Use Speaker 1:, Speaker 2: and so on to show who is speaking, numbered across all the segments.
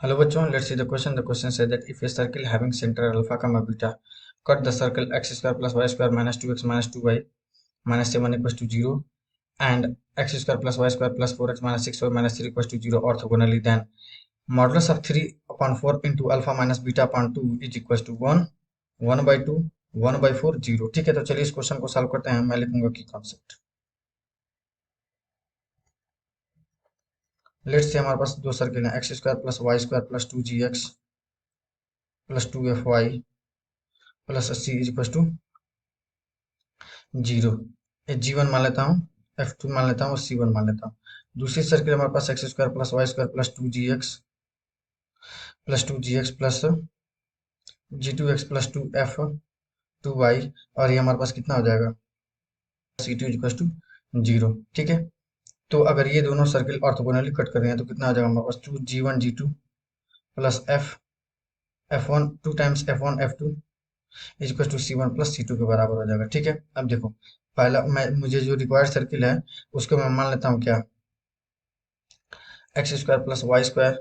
Speaker 1: Hello bachon, let's see the question. The question says that if a circle having center alpha comma beta, cut the circle x square plus y square minus 2x minus 2y minus 7 equals to 0 and x square plus y square plus 4x minus 6y minus 3 equals to 0 orthogonally, then modulus of 3 upon 4 into alpha minus beta upon 2 is equals to 1, 1 by 2, 1 by 4, 0। ठीक है, तो चलिए इस question को solve करते हैं। मैं लिखूंगा की कॉन्सेप्ट। लेट्स से हमारे पास दो सर्किल हैं, x square plus y square plus 2gx plus 2fy plus c is equal to 0। g1 मान लेता हूँ, f2 मान लेता हूँ, c1 मान लेता हूँ। दूसरी सर्किल हमारे पास x square plus y square plus 2gx plus g2x plus 2f 2y, और ये हमारे पास कितना हो जाएगा, c2 इक्वल टू 0। ठीक है, तो अगर ये दोनों सर्किल ऑर्थोगोनली कट कर रहे हैं तो कितना हो जाएगा हमारे पास 2g1 g2 plus f1 2 times f1 f2 is equal to c1 plus c2 के बराबर हो जाएगा। ठीक है, अब देखो पहला मुझे जो रिक्वायर्ड सर्किल है उसको मैं मान लेता हूँ क्या, x square plus y square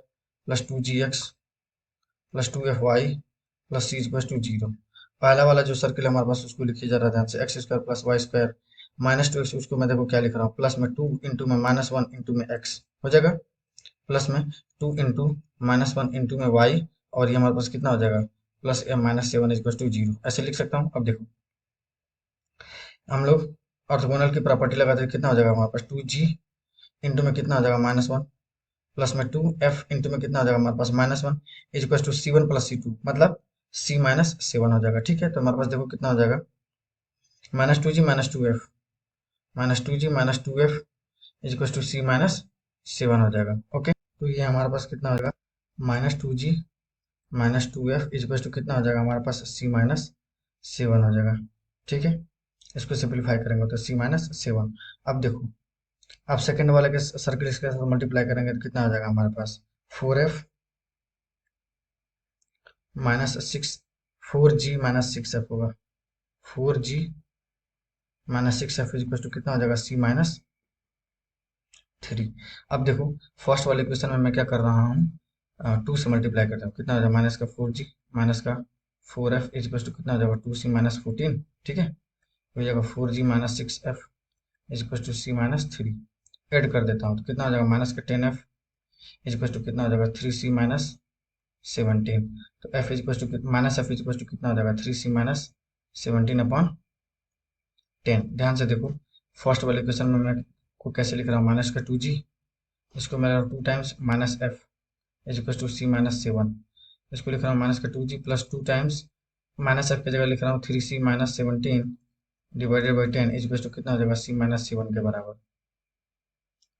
Speaker 1: plus 2gx plus 2fy plus c equal to 0। पहला वाला जो सर्किल हमारे पास उसको लिखिए जरा ध्यान से, x square plus y square minus 2x, उसको मैं देखो क्या लिख रहा हूँ, प्लस में 2 इंटू में माइनस 1 इंटू में x हो जाएगा, प्लस में 2 इंटू माइनस 1 इंटू में y, और ये हमारे पास कितना हो जाएगा प्लस माइनस 7 इक्वल टू 0। ऐसे लिख सकता हूँ। अब देखो हम लोग ऑर्थोगोनल की प्रॉपर्टी लगाते हैं, कितना हो जाएगा हमारे पास 2g इंटू में कितना हो जाएगा माइनस 1 प्लस में 2f इंटू में कितना हो जाएगा हमारे पास minus 1 is equal to c1 plus c2, मतलब c माइनस 7 हो जाएगा। ठीक है, तो हमारे पास देखो कितना हो जाएगा minus 2g minus 2f minus 2g minus 2f is equal to c minus 7 हो जाएगा। ओके, तो ये हमारे पास कितना हो जाएगा minus 2g minus 2f is equal to कितना हो जाएगा हमारे पास c माइनस 7 हो जाएगा। ठीक है, इसको सिंप्लीफाई करेंगे तो c माइनस 7। अब देखो, अब सेकंड वाले के सर्किल के साथ मल्टीप्लाई करेंगे तो कितना हो जाएगा हमारे पास 4f minus 6 4g minus 6f होगा, 4g minus 6f is equal to कितना हो जाएगा c माइनस 3। अब देखो फर्स्ट वाले क्वेश्चन में मैं क्या कर रहा हूँ, 2 से मल्टीप्लाई करता हूँ, कितना हो जाएगा माइनस का 4g माइनस का 4f इज इक्वल टू कितना हो जाएगा 2c माइनस 14। ठीक है, हो जाएगा 4g minus 6f is equal to c minus 3। Add कर देता हूँ तो कितना हो जाएगा माइनस का 10f इज इक्वल टू कितना हो जाएगा 3c माइनस 17। तो f is equal to minus f is equal to कितना हो जाएगा 3c माइनस 17 अपॉन 10। ध्यान से देखो फर्स्ट वाले क्वेश्चन में मैं को कैसे लिख रहा हूँ, माइनस का 2g, इसको मैं 2 times minus f is equal to c minus 7, इसको लिख रहा हूँ माइनस का 2g plus 2 times minus f की जगह लिख रहा हूँ 3c minus 17 divided by 10 is equal to कितना हो जाएगा c माइनस 7 के बराबर।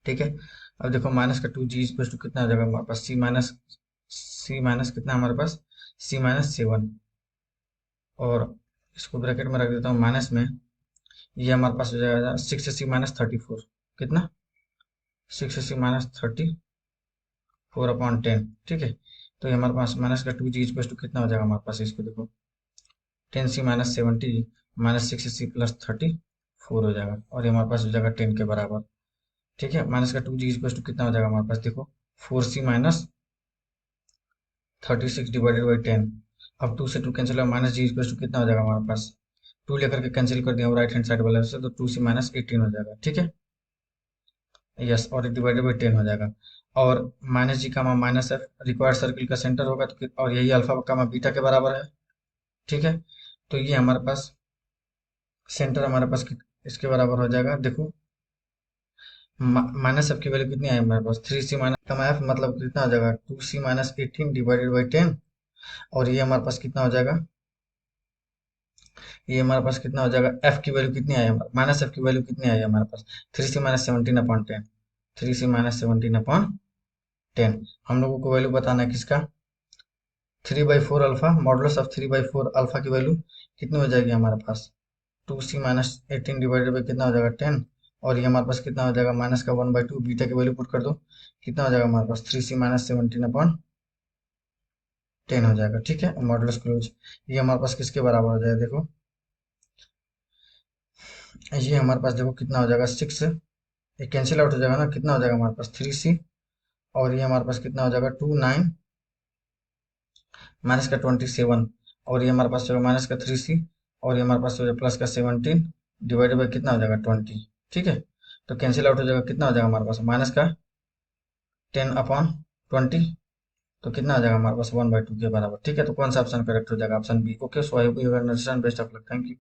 Speaker 1: ठीक है, अब देखो माइनस का 2g इज इक्वल टू कितना हो जाएगा हमारे पास c माइनस कितना हमारे पास c माइनस 7, और इसको ब्रैकेट में रख देता हूँ माइनस में, ये हमारे पास हो जाएगा 6c माइनस 34, कितना 6c माइनस 34 अपॉन 10। ठीक है, तो ये हमारे पास माइनस का 2g इक्वल टू कितना हो जाएगा हमारे पास, इसको देखो 10c minus 70 minus 6c plus 34 हो जाएगा, और ये हमारे पास हो जाएगा 10 के बराबर। ठीक है, माइनस का 2g इक्वल टू कितना हो जाएगा हमारे पास, देखो 4c माइनस 36 डिवाइडेड बाई 10। अब 2 से 2 कैंसिल होगा, माइनस जी इक्वल टू कितना हो जाएगा हमारे पास, 2 लेकर के कैंसिल कर दिया राइट हैंड साइड वाले से, तो 2c माइनस 18 हो जाएगा। ठीक है, यस, और डिवाइडेड बाई 10 हो जाएगा, और माइनस जी का माइनस एफ रिक्वायर्ड सर्किल का सेंटर होगा, तो और यही अल्फा का बीटा के बराबर है। ठीक है, तो ये हमारे पास सेंटर हमारे पास इसके बराबर हो जाएगा। देखो माइनस एफ की वैल्यू कितनी आई हमारे पास 3c माइनस एफ, मतलब कितना हो जाएगा 2c माइनस 18 डिवाइडेड बाई 10, और ये हमारे पास कितना हो जाएगा, ये हमारे पास कितना हो जाएगा, एफ की वैल्यू कितनी आई हमारे माइनस एफ की वैल्यू कितनी आई हमारे पास 3c minus 17 upon 10, 3c minus 17 upon 10। हम लोगों को वैल्यू बताना है किसका, 3/4 अल्फा, मॉडुलस ऑफ 3/4 अल्फा की वैल्यू कितनी हो जाएगी हमारे पास 2c माइनस 18 डिवाइडेड बाई कितना हो जाएगा 10, और ये हमारे पास कितना हो जाएगा माइनस का 1/2, बीटा की वैल्यू पुट कर दो, कितना हो जाएगा हमारे पास 3c माइनस 17 अपॉन 10 हो जाएगा। ठीक है, मॉडुलस क्लोज, ये हमारे पास किसके बराबर हो जाएगा, देखो ये हमारे पास देखो कितना हो जाएगा 6, कैंसिल आउट हो जाएगा ना, कितना हो जाएगा हमारे पास 3c, और ये हमारे पास कितना हो जाएगा 2 9 माइनस का 27 और ये हमारे पास जो माइनस का 3c और ये हमारे पास जो प्लस का 17 डिवाइडेड बाई कितना हो जाएगा 20। ठीक है, तो कैंसिल आउट हो जाएगा, कितना हो जाएगा हमारे पास माइनस का 10/20, तो कितना आ जाएगा हमारे पास 1/2 के बराबर। ठीक है, तो कौन सा ऑप्शन करेक्ट हो जाएगा, option B. Okay, so I hope you understand. Best of luck, thank you.